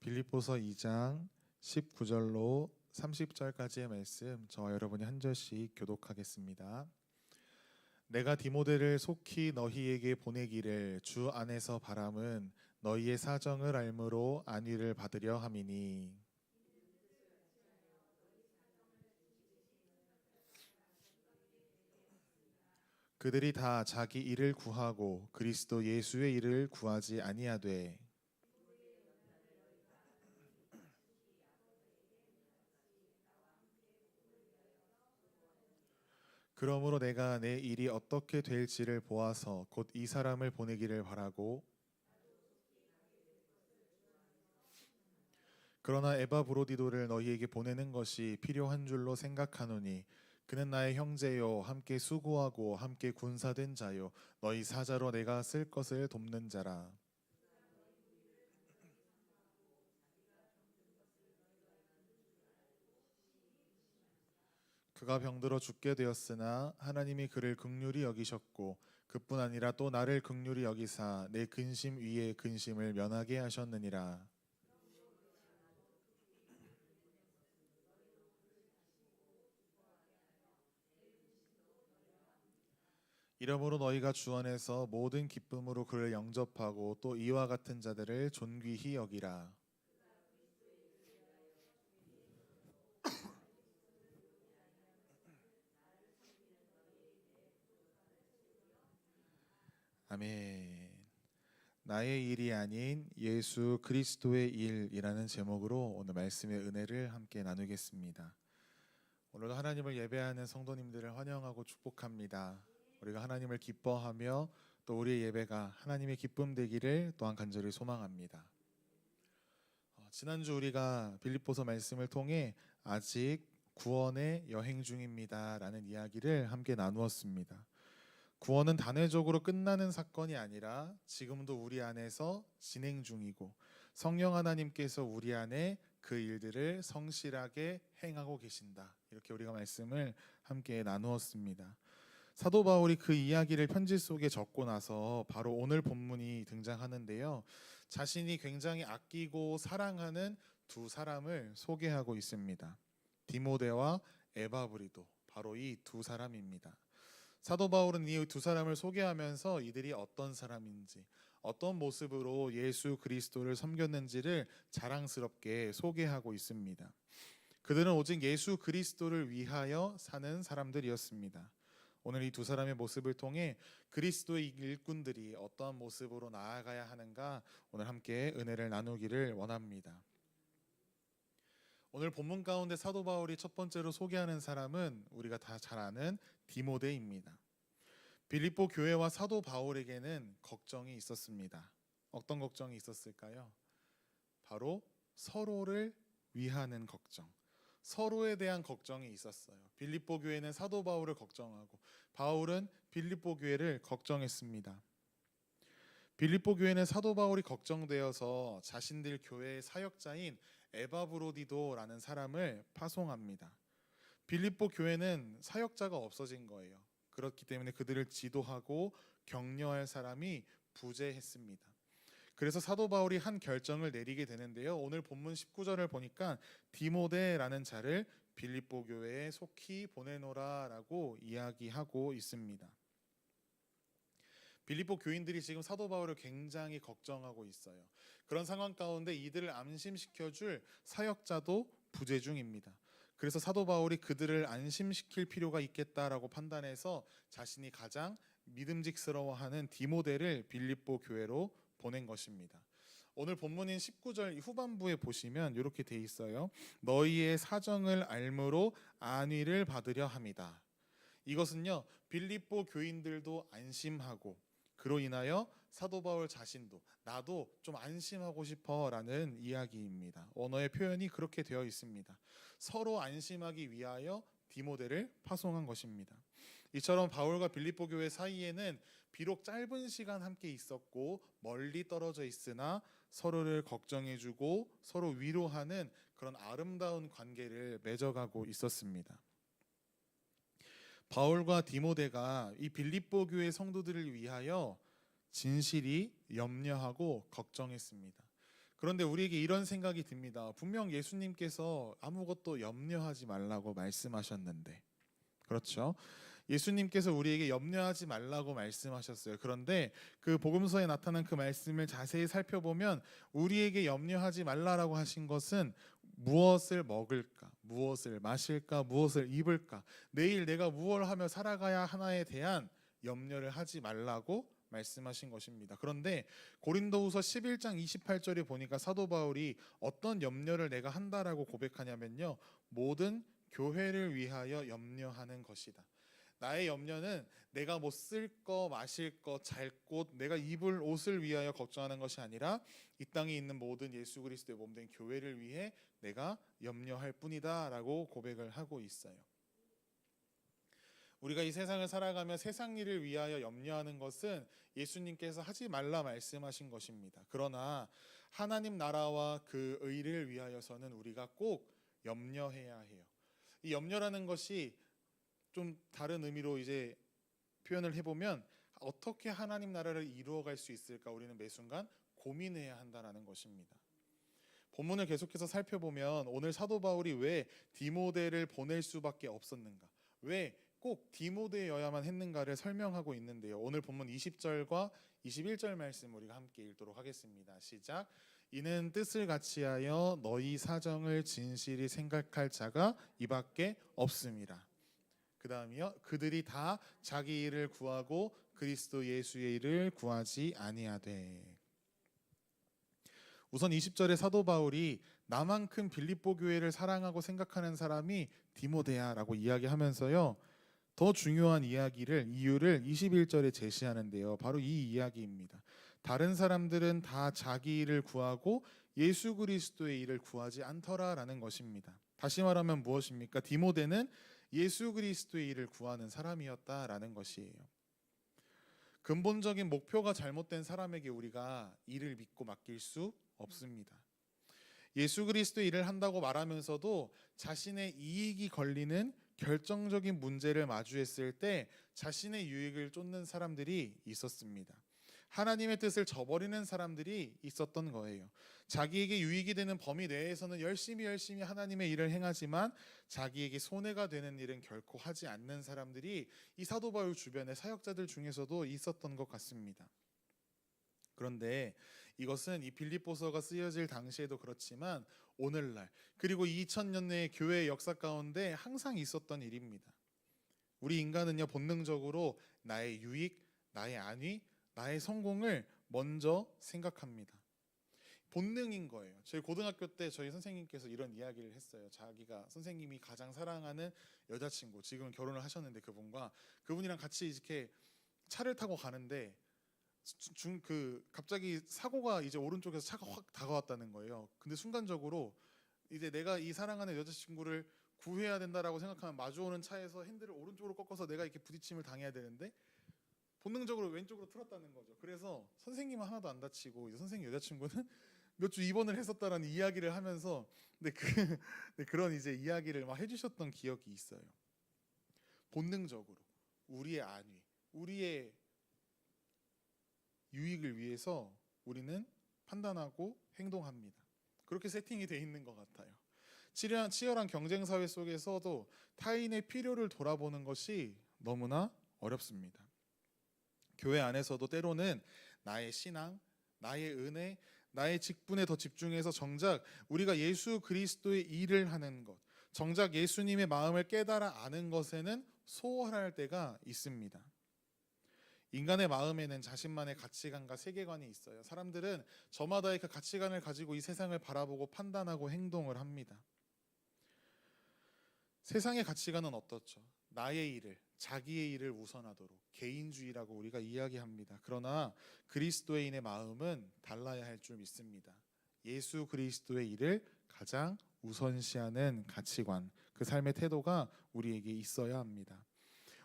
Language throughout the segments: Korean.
빌립보서 2장 19절로 30절까지의 말씀 저와 여러분이 한 절씩 교독하겠습니다. 내가 디모데를 속히 너희에게 보내기를 주 안에서 바람은 너희의 사정을 알므로 안위를 받으려 함이니 그들이 다 자기 일을 구하고 그리스도 예수의 일을 구하지 아니하되 그러므로 내가 내 일이 어떻게 될지를 보아서 곧 이 사람을 보내기를 바라고 그러나 에바브로디도를 너희에게 보내는 것이 필요한 줄로 생각하노니 그는 나의 형제요 함께 수고하고 함께 군사된 자요 너희 사자로 내가 쓸 것을 돕는 자라. 그가 병들어 죽게 되었으나 하나님이 그를 긍휼히 여기셨고 그뿐 아니라 또 나를 긍휼히 여기사 내 근심 위에 근심을 면하게 하셨느니라. 이러므로 너희가 주 안에서 모든 기쁨으로 그를 영접하고 또 이와 같은 자들을 존귀히 여기라. 아멘. 나의 일이 아닌 예수 그리스도의 일이라는 제목으로 오늘 말씀의 은혜를 함께 나누겠습니다. 오늘도 하나님을 예배하는 성도님들을 환영하고 축복합니다. 우리가 하나님을 기뻐하며 또 우리의 예배가 하나님의 기쁨 되기를 또한 간절히 소망합니다. 지난주 우리가 빌립보서 말씀을 통해 아직 구원의 여행 중입니다라는 이야기를 함께 나누었습니다. 구원은 단회적으로 끝나는 사건이 아니라 지금도 우리 안에서 진행 중이고 성령 하나님께서 우리 안에 그 일들을 성실하게 행하고 계신다. 이렇게 우리가 말씀을 함께 나누었습니다. 사도 바울이 그 이야기를 편지 속에 적고 나서 바로 오늘 본문이 등장하는데요. 자신이 굉장히 아끼고 사랑하는 두 사람을 소개하고 있습니다. 디모데와 에바브리도, 바로 이 두 사람입니다. 사도 바울은 이 두 사람을 소개하면서 이들이 어떤 사람인지, 어떤 모습으로 예수 그리스도를 섬겼는지를 자랑스럽게 소개하고 있습니다. 그들은 오직 예수 그리스도를 위하여 사는 사람들이었습니다. 오늘 이 두 사람의 모습을 통해 그리스도의 일꾼들이 어떠한 모습으로 나아가야 하는가 오늘 함께 은혜를 나누기를 원합니다. 오늘 본문 가운데 사도 바울이 첫 번째로 소개하는 사람은 우리가 다 잘 아는 디모데입니다. 빌립보 교회와 사도 바울에게는 걱정이 있었습니다. 어떤 걱정이 있었을까요? 바로 서로를 위하는 걱정, 서로에 대한 걱정이 있었어요. 빌립보 교회는 사도 바울을 걱정하고 바울은 빌립보 교회를 걱정했습니다. 빌립보 교회는 사도 바울이 걱정되어서 자신들 교회의 사역자인 에바브로디도라는 사람을 파송합니다. 빌립보 교회는 사역자가 없어진 거예요. 그렇기 때문에 그들을 지도하고 격려할 사람이 부재했습니다. 그래서 사도 바울이 한 결정을 내리게 되는데요. 오늘 본문 19절을 보니까 디모데라는 자를 빌립보 교회에 속히 보내노라라고 이야기하고 있습니다. 빌립보 교인들이 지금 사도 바울을 굉장히 걱정하고 있어요. 그런 상황 가운데 이들을 안심시켜줄 사역자도 부재 중입니다. 그래서 사도 바울이 그들을 안심시킬 필요가 있겠다라고 판단해서 자신이 가장 믿음직스러워하는 디모데를 빌립보 교회로 보낸 것입니다. 오늘 본문인 19절 후반부에 보시면 이렇게 돼 있어요. 너희의 사정을 알므로 안위를 받으려 함이다. 이것은요, 빌립보 교인들도 안심하고 그로 인하여 사도 바울 자신도 나도 좀 안심하고 싶어라는 이야기입니다. 언어의 표현이 그렇게 되어 있습니다. 서로 안심하기 위하여 디모데를 파송한 것입니다. 이처럼 바울과 빌립보 교회 사이에는 비록 짧은 시간 함께 있었고 멀리 떨어져 있으나 서로를 걱정해주고 서로 위로하는 그런 아름다운 관계를 맺어가고 있었습니다. 바울과 디모데가 이 빌립보 교회 성도들을 위하여 진실이 염려하고 걱정했습니다. 그런데 우리에게 이런 생각이 듭니다. 분명 예수님께서 아무것도 염려하지 말라고 말씀하셨는데, 그렇죠? 예수님께서 우리에게 염려하지 말라고 말씀하셨어요. 그런데 그 복음서에 나타난 그 말씀을 자세히 살펴보면 우리에게 염려하지 말라라고 하신 것은 무엇을 먹을까, 무엇을 마실까, 무엇을 입을까, 내일 내가 무엇을 하며 살아가야 하나에 대한 염려를 하지 말라고 말씀하신 것입니다. 그런데 고린도후서 11장 28절에 보니까 사도 바울이 어떤 염려를 내가 한다라고 고백하냐면요, 모든 교회를 위하여 염려하는 것이다. 나의 염려는 내가 뭐 쓸 거, 마실 거, 잘 곳, 내가 입을 옷을 위하여 걱정하는 것이 아니라 이 땅에 있는 모든 예수 그리스도의 몸된 교회를 위해 내가 염려할 뿐이다라고 고백을 하고 있어요. 우리가 이 세상을 살아가며 세상 일을 위하여 염려하는 것은 예수님께서 하지 말라 말씀하신 것입니다. 그러나 하나님 나라와 그 의를 위하여서는 우리가 꼭 염려해야 해요. 이 염려라는 것이 좀 다른 의미로 이제 표현을 해보면 어떻게 하나님 나라를 이루어갈 수 있을까 우리는 매 순간 고민해야 한다는 것입니다. 본문을 계속해서 살펴보면 오늘 사도 바울이 왜 디모데를 보낼 수밖에 없었는가, 왜 꼭 디모데여야만 했는가를 설명하고 있는데요. 오늘 본문 20절과 21절 말씀 우리가 함께 읽도록 하겠습니다. 시작. 이는 뜻을 같이하여 너희 사정을 진실히 생각할 자가 이밖에 없음이라. 그 다음이요. 그들이 다 자기 일을 구하고 그리스도 예수의 일을 구하지 아니하되. 우선 20절에 사도 바울이 나만큼 빌립보 교회를 사랑하고 생각하는 사람이 디모데야라고 이야기하면서요, 더 중요한 이유를 21절에 제시하는데요. 바로 이 이야기입니다. 다른 사람들은 다 자기 일을 구하고 예수 그리스도의 일을 구하지 않더라라는 것입니다. 다시 말하면 무엇입니까? 디모데는 예수 그리스도의 일을 구하는 사람이었다라는 것이에요. 근본적인 목표가 잘못된 사람에게 우리가 일을 믿고 맡길 수 없습니다. 예수 그리스도의 일을 한다고 말하면서도 자신의 이익이 걸리는 결정적인 문제를 마주했을 때 자신의 유익을 쫓는 사람들이 있었습니다. 하나님의 뜻을 저버리는 사람들이 있었던 거예요. 자기에게 유익이 되는 범위 내에서는 열심히 하나님의 일을 행하지만 자기에게 손해가 되는 일은 결코 하지 않는 사람들이 이 사도 바울 주변의 사역자들 중에서도 있었던 것 같습니다. 그런데 이것은 이 빌립보서가 쓰여질 당시에도 그렇지만 오늘날 그리고 2000년의 교회의 역사 가운데 항상 있었던 일입니다. 우리 인간은요, 본능적으로 나의 유익, 나의 안위, 나의 성공을 먼저 생각합니다. 본능인 거예요. 저희 고등학교 때 저희 선생님께서 이런 이야기를 했어요. 자기가 선생님이 가장 사랑하는 여자친구, 지금 결혼을 하셨는데 그분이랑 같이 이렇게 차를 타고 가는데 갑자기 사고가 이제 오른쪽에서 차가 확 다가왔다는 거예요. 근데 순간적으로 이제 내가 이 사랑하는 여자친구를 구해야 된다라고 생각하면 마주오는 차에서 핸들을 오른쪽으로 꺾어서 내가 이렇게 부딪힘을 당해야 되는데 본능적으로 왼쪽으로 틀었다는 거죠. 그래서 선생님은 하나도 안 다치고 이제 선생님 여자친구는 몇 주 입원을 했었다라는 이야기를 하면서 그런 이제 이야기를 막 해주셨던 기억이 있어요. 본능적으로 우리의 안위, 우리의 유익을 위해서 우리는 판단하고 행동합니다. 그렇게 세팅이 돼 있는 것 같아요. 치열한 경쟁 사회 속에서도 타인의 필요를 돌아보는 것이 너무나 어렵습니다. 교회 안에서도 때로는 나의 신앙, 나의 은혜, 나의 직분에 더 집중해서 정작 우리가 예수 그리스도의 일을 하는 것, 정작 예수님의 마음을 깨달아 아는 것에는 소홀할 때가 있습니다. 인간의 마음에는 자신만의 가치관과 세계관이 있어요. 사람들은 저마다의 그 가치관을 가지고 이 세상을 바라보고 판단하고 행동을 합니다. 세상의 가치관은 어떻죠? 나의 일을, 자기의 일을 우선하도록 개인주의라고 우리가 이야기합니다. 그러나 그리스도인의 마음은 달라야 할 줄 믿습니다. 예수 그리스도의 일을 가장 우선시하는 가치관, 그 삶의 태도가 우리에게 있어야 합니다.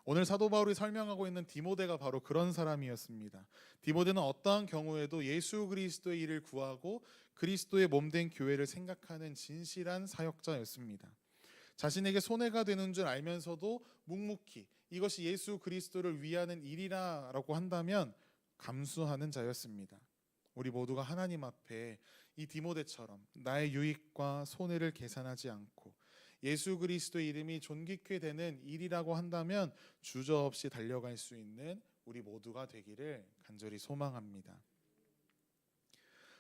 오늘 사도 바울이 설명하고 있는 디모데가 바로 그런 사람이었습니다. 디모데는 어떠한 경우에도 예수 그리스도의 일을 구하고 그리스도의 몸된 교회를 생각하는 진실한 사역자였습니다. 자신에게 손해가 되는 줄 알면서도 묵묵히 이것이 예수 그리스도를 위하는 일이라고 한다면 감수하는 자였습니다. 우리 모두가 하나님 앞에 이 디모데처럼 나의 유익과 손해를 계산하지 않고 예수 그리스도의 이름이 존귀케 되는 일이라고 한다면 주저없이 달려갈 수 있는 우리 모두가 되기를 간절히 소망합니다.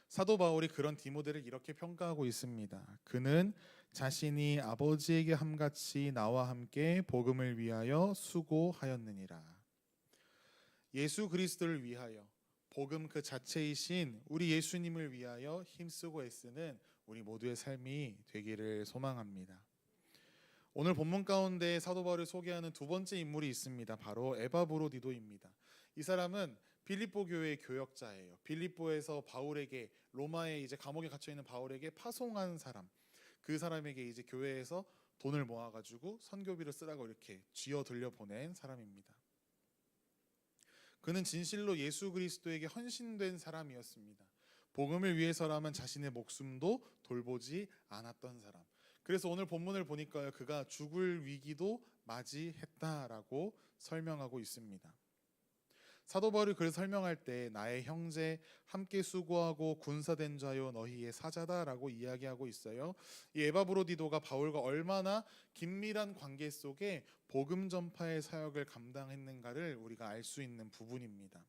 사도 바울이 그런 디모데를 이렇게 평가하고 있습니다. 그는 자신이 아버지에게 함같이 나와 함께 복음을 위하여 수고하였느니라. 예수 그리스도를 위하여, 복음 그 자체이신 우리 예수님을 위하여 힘쓰고 애쓰는 우리 모두의 삶이 되기를 소망합니다. 오늘 본문 가운데 사도 바울을 소개하는 두 번째 인물이 있습니다. 바로 에바브로디도입니다. 이 사람은 빌립보 교회의 교역자예요. 빌립보에서 바울에게, 로마에 이제 감옥에 갇혀 있는 바울에게 파송한 사람, 그 사람에게 이제 교회에서 돈을 모아가지고 선교비를 쓰라고 이렇게 쥐어 들려 보낸 사람입니다. 그는 진실로 예수 그리스도에게 헌신된 사람이었습니다. 복음을 위해서라면 자신의 목숨도 돌보지 않았던 사람. 그래서 오늘 본문을 보니까요, 그가 죽을 위기도 맞이했다라고 설명하고 있습니다. 사도 바울이 그를 설명할 때 나의 형제, 함께 수고하고 군사된 자요 너희의 사자다라고 이야기하고 있어요. 이 에바브로디도가 바울과 얼마나 긴밀한 관계 속에 복음 전파의 사역을 감당했는가를 우리가 알 수 있는 부분입니다.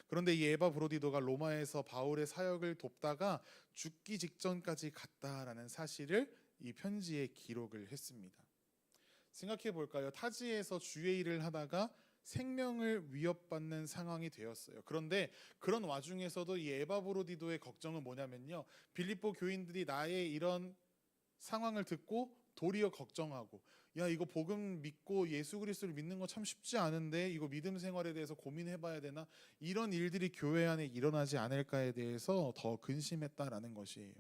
그런데 이 에바브로디도가 로마에서 바울의 사역을 돕다가 죽기 직전까지 갔다라는 사실을 이 편지에 기록을 했습니다. 생각해 볼까요? 타지에서 주의 일을 하다가 생명을 위협받는 상황이 되었어요. 그런데 그런 와중에서도 이 에바브로디도의 걱정은 뭐냐면요, 빌립보 교인들이 나의 이런 상황을 듣고 도리어 걱정하고, 야, 이거 복음 믿고 예수 그리스도를 믿는 거 참 쉽지 않은데 이거 믿음 생활에 대해서 고민해봐야 되나, 이런 일들이 교회 안에 일어나지 않을까에 대해서 더 근심했다라는 것이에요.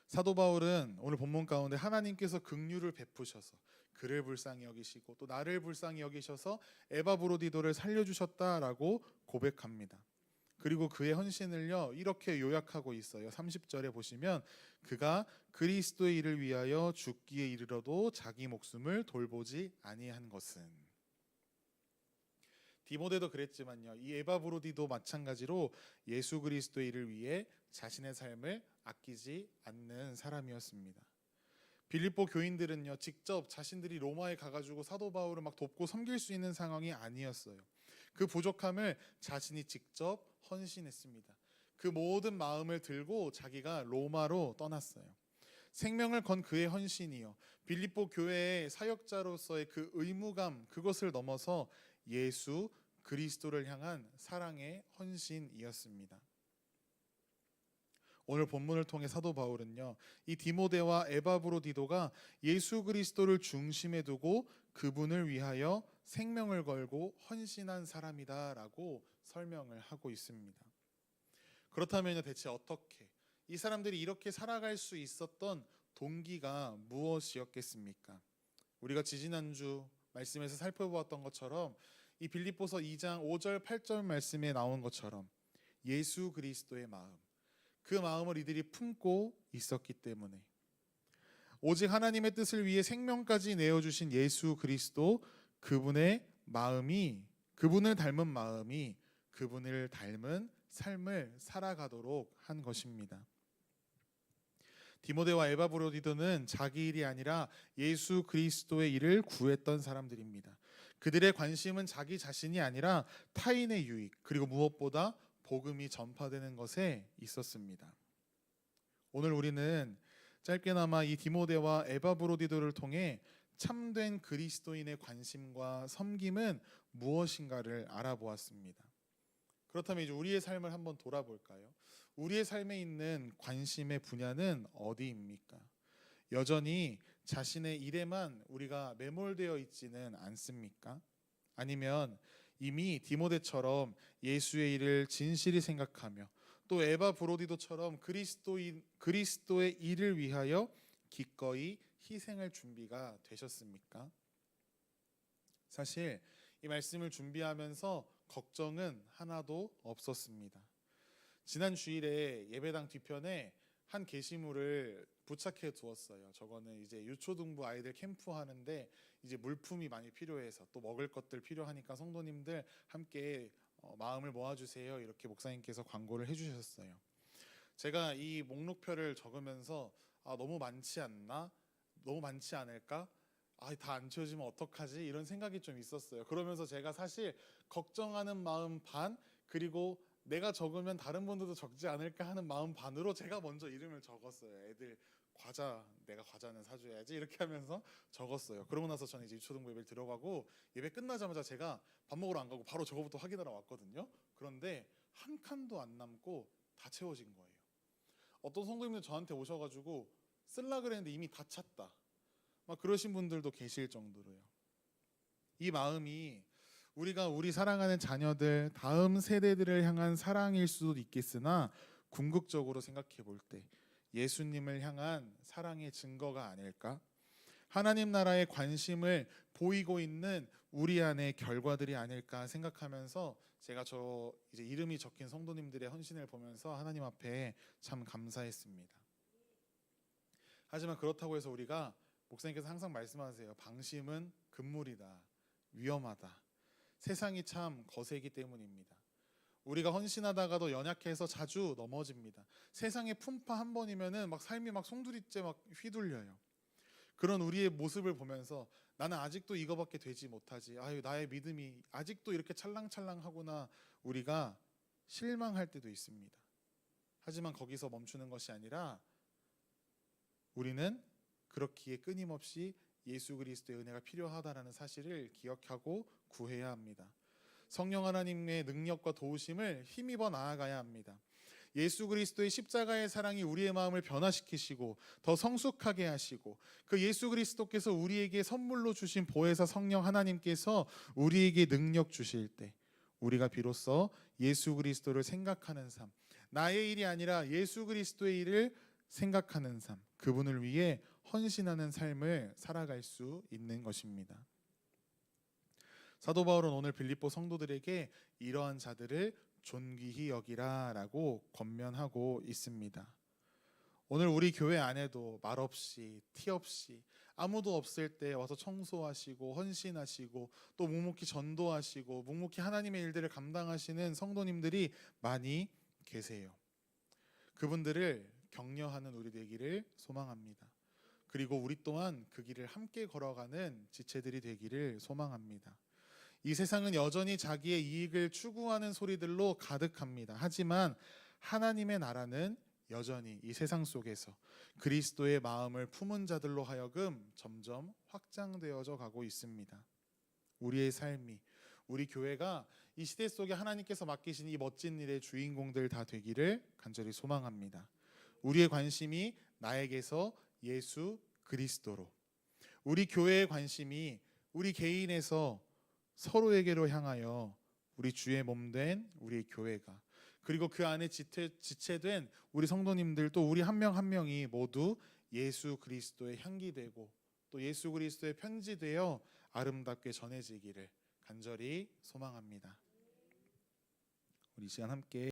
사도 바울은 오늘 본문 가운데 하나님께서 긍휼을 베푸셔서 그를 불쌍히 여기시고 또 나를 불쌍히 여기셔서 에바브로디도를 살려주셨다라고 고백합니다. 그리고 그의 헌신을요 이렇게 요약하고 있어요. 30절에 보시면 그가 그리스도의 일을 위하여 죽기에 이르러도 자기 목숨을 돌보지 아니한 것은. 디모데도 그랬지만요, 이 에바브로디도 마찬가지로 예수 그리스도의 일을 위해 자신의 삶을 아끼지 않는 사람이었습니다. 빌립보 교인들은요 직접 자신들이 로마에 가가지고 사도 바울을 막 돕고 섬길 수 있는 상황이 아니었어요. 그 부족함을 자신이 직접 헌신했습니다. 그 모든 마음을 들고 자기가 로마로 떠났어요. 생명을 건 그의 헌신이요, 빌립보 교회의 사역자로서의 그 의무감, 그것을 넘어서 예수 그리스도를 향한 사랑의 헌신이었습니다. 오늘 본문을 통해 사도 바울은요, 이 디모데와 에바브로디도가 예수 그리스도를 중심에 두고 그분을 위하여 생명을 걸고 헌신한 사람이다라고 설명을 하고 있습니다. 그렇다면 대체 어떻게 이 사람들이 이렇게 살아갈 수 있었던 동기가 무엇이었겠습니까? 우리가 지지난주 말씀에서 살펴보았던 것처럼 이 빌립보서 2장 5절 8절 말씀에 나온 것처럼 예수 그리스도의 마음, 그 마음을 이들이 품고 있었기 때문에, 오직 하나님의 뜻을 위해 생명까지 내어주신 예수 그리스도, 그분의 마음이, 그분을 닮은 마음이 그분을 닮은 삶을 살아가도록 한 것입니다. 디모데와 에바브로디도는 자기 일이 아니라 예수 그리스도의 일을 구했던 사람들입니다. 그들의 관심은 자기 자신이 아니라 타인의 유익, 그리고 무엇보다 복음이 전파되는 것에 있었습니다. 오늘 우리는 짧게나마 이 디모데와 에바브로디도를 통해 참된 그리스도인의 관심과 섬김은 무엇인가를 알아보았습니다. 그렇다면 이제 우리의 삶을 한번 돌아볼까요? 우리의 삶에 있는 관심의 분야는 어디입니까? 여전히 자신의 일에만 우리가 매몰되어 있지는 않습니까? 아니면 이미 디모데처럼 예수의 일을 진실히 생각하며 또 에바브로디도처럼 그리스도의 일을 위하여 기꺼이 희생할 준비가 되셨습니까? 사실 이 말씀을 준비하면서 걱정은 하나도 없었습니다. 지난 주일에 예배당 뒤편에 한 게시물을 부착해 두었어요. 저거는 이제 유초등부 아이들 캠프 하는데 이제 물품이 많이 필요해서 또 먹을 것들 필요하니까 성도님들 함께 마음을 모아주세요. 이렇게 목사님께서 광고를 해주셨어요. 제가 이 목록표를 적으면서 너무 많지 않나? 너무 많지 않을까? 다 안 채워지면 어떡하지? 이런 생각이 좀 있었어요. 그러면서 제가 사실 걱정하는 마음 반, 그리고 내가 적으면 다른 분들도 적지 않을까 하는 마음 반으로 제가 먼저 이름을 적었어요. 애들 내가 과자는 사줘야지 이렇게 하면서 적었어요. 그러고 나서 저는 이제 유초등부 예배를 들어가고, 예배 끝나자마자 제가 밥 먹으러 안 가고 바로 저거부터 확인하러 왔거든요. 그런데 한 칸도 안 남고 다 채워진 거예요. 어떤 성도님들 저한테 오셔가지고 쓸라 그랬는데 이미 다 찼다, 막 그러신 분들도 계실 정도로요. 이 마음이 우리가 우리 사랑하는 자녀들, 다음 세대들을 향한 사랑일 수도 있겠으나, 궁극적으로 생각해 볼 때 예수님을 향한 사랑의 증거가 아닐까? 하나님 나라의 관심을 보이고 있는 우리 안의 결과들이 아닐까 생각하면서, 제가 이제 이름이 적힌 성도님들의 헌신을 보면서 하나님 앞에 참 감사했습니다. 하지만 그렇다고 해서 우리가, 목사님께서 항상 말씀하세요. 방심은 금물이다, 위험하다. 세상이 참 거세기 때문입니다. 우리가 헌신하다가도 연약해서 자주 넘어집니다. 세상의 풍파 한 번이면은 막 삶이 막 송두리째 막 휘둘려요. 그런 우리의 모습을 보면서 나는 아직도 이거밖에 되지 못하지, 나의 믿음이 아직도 이렇게 찰랑찰랑하구나, 우리가 실망할 때도 있습니다. 하지만 거기서 멈추는 것이 아니라 우리는 그렇기에 끊임없이 예수 그리스도의 은혜가 필요하다라는 사실을 기억하고 구해야 합니다. 성령 하나님의 능력과 도우심을 힘입어 나아가야 합니다. 예수 그리스도의 십자가의 사랑이 우리의 마음을 변화시키시고 더 성숙하게 하시고, 그 예수 그리스도께서 우리에게 선물로 주신 보혜사 성령 하나님께서 우리에게 능력 주실 때, 우리가 비로소 예수 그리스도를 생각하는 삶, 나의 일이 아니라 예수 그리스도의 일을 생각하는 삶, 그분을 위해 헌신하는 삶을 살아갈 수 있는 것입니다. 사도 바울은 오늘 빌립보 성도들에게 이러한 자들을 존귀히 여기라라고 권면하고 있습니다. 오늘 우리 교회 안에도 말없이 티 없이 아무도 없을 때 와서 청소하시고 헌신하시고 또 묵묵히 전도하시고 묵묵히 하나님의 일들을 감당하시는 성도님들이 많이 계세요. 그분들을 격려하는 우리 되기를 소망합니다. 그리고 우리 또한 그 길을 함께 걸어가는 지체들이 되기를 소망합니다. 이 세상은 여전히 자기의 이익을 추구하는 소리들로 가득합니다. 하지만 하나님의 나라는 여전히 이 세상 속에서 그리스도의 마음을 품은 자들로 하여금 점점 확장되어져 가고 있습니다. 우리의 삶이, 우리 교회가 이 시대 속에 하나님께서 맡기신 이 멋진 일의 주인공들 다 되기를 간절히 소망합니다. 우리의 관심이 나에게서 예수 그리스도로, 우리 교회의 관심이 우리 개인에서 서로에게로 향하여 우리 주의 몸된 우리 교회가, 그리고 그 안에 지체된 우리 성도님들, 또 우리 한 명 한 명이 모두 예수 그리스도의 향기 되고 또 예수 그리스도의 편지 되어 아름답게 전해지기를 간절히 소망합니다. 우리 이 시간 함께